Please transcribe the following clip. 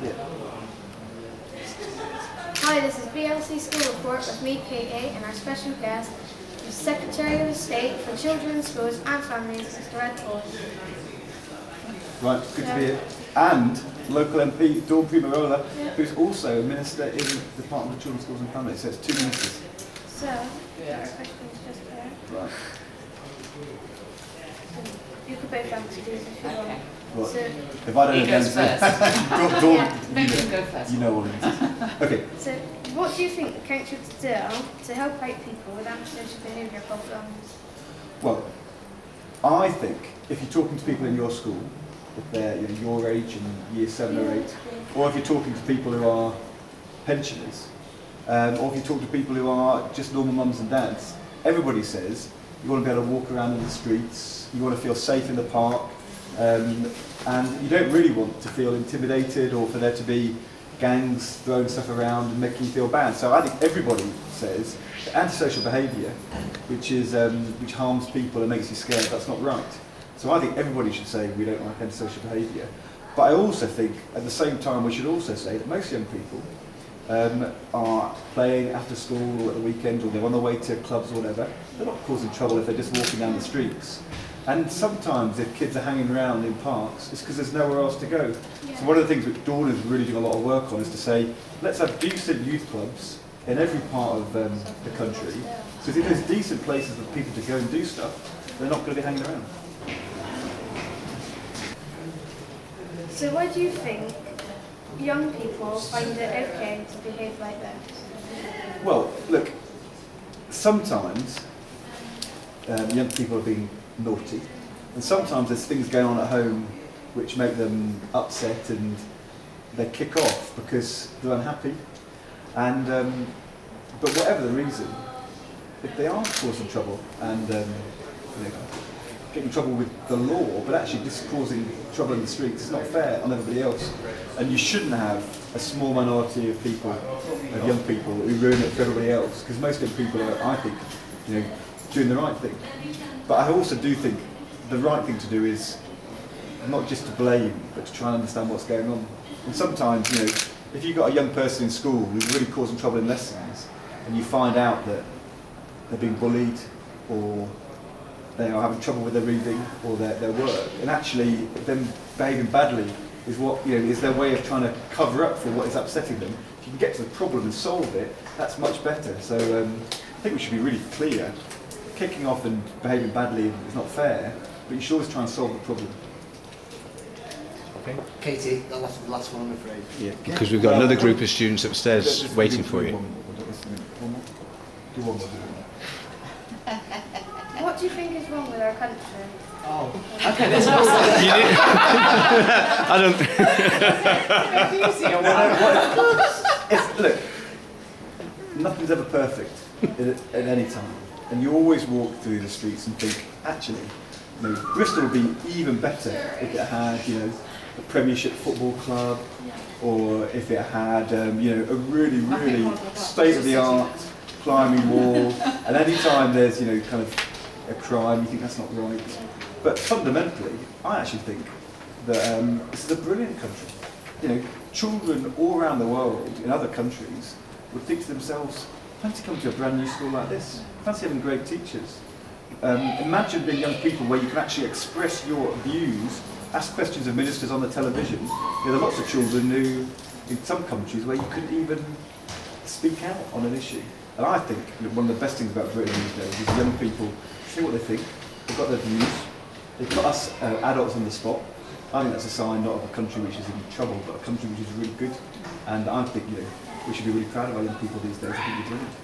Yeah. Hi, this is BLC School Report with me, Katie, and our special guest is Secretary of State for Children, Schools and Families, Mr. Red Paul. Right, good to be here. And local MP, Dawn Primarolo, who's also a minister in the Department of Children, Schools and Families. So it's 2 ministers. So, our question is just there. Right. You could both answer these if you want. What? So, If I don't He know goes the answer, first. Dawn, Make him go first. you know all the answers. Okay. so, what do you think the country should do to help out people with antisocial behaviour problems? Well, I think if you're talking to people in your school, if they're your age in year 7 or 8, or if you're talking to people who are pensioners, or if you talk to people who are just normal mums and dads, everybody says you want to be able to walk around in the streets, you want to feel safe in the park, and you don't really want to feel intimidated or for there to be gangs throwing stuff around and making you feel bad. So I think everybody says that antisocial behaviour, which harms people and makes you scared, that's not right. So I think everybody should say we don't like antisocial behaviour. But I also think at the same time we should also say that most young people are playing after school or at the weekend, or they're on their way to clubs or whatever. They're not causing trouble if they're just walking down the streets. And sometimes if kids are hanging around in parks, it's because there's nowhere else to go. Yeah. So one of the things which Dawn is really doing a lot of work on is to say, let's have decent youth clubs in every part of the country. Because if there's decent places for people to go and do stuff, they're not going to be hanging around. So, why do you think young people find it okay to behave like this? Well, look, sometimes young people are being naughty, and sometimes there's things going on at home which make them upset and they kick off because they're unhappy. And but whatever the reason, if they are causing trouble and getting in trouble with the law, but actually just causing trouble in the streets, it's not fair on everybody else. And you shouldn't have a small minority of people, of young people, who ruin it for everybody else, because most young people are, I think, doing the right thing. But I also do think the right thing to do is not just to blame, but to try and understand what's going on. And sometimes, if you've got a young person in school who's really causing trouble in lessons, and you find out that they're being bullied, or they are having trouble with their reading or their work, and actually them behaving badly is is their way of trying to cover up for what is upsetting them. If you can get to the problem and solve it, that's much better. So I think we should be really clear. Kicking off and behaving badly is not fair, but you should always try and solve the problem. Okay. Katie, the last one, I'm afraid. Yeah. Because we've got another group of students upstairs waiting for you. Do one more. What do you think is wrong with our country? Oh. Okay, there's no I don't. Look, nothing's ever perfect at any time, and you always walk through the streets and think, actually, Bristol would be even better if it had, a Premiership football club, or if it had, a really state-of-the-art climbing wall. And any time there's, kind of a crime, you think that's not right. But fundamentally, I actually think that this is a brilliant country. Children all around the world, in other countries, would think to themselves, fancy coming to a brand new school like this, fancy having great teachers. Imagine being young people where you can actually express your views, ask questions of ministers on the television. There are lots of children who, in some countries, where you couldn't even speak out on an issue. And I think one of the best things about Britain these days is young people say what they think, they've got their views, they put us adults on the spot. I think that's a sign not of a country which is in trouble, but a country which is really good. And I think we should be really proud of our young people these days. I think we're brilliant.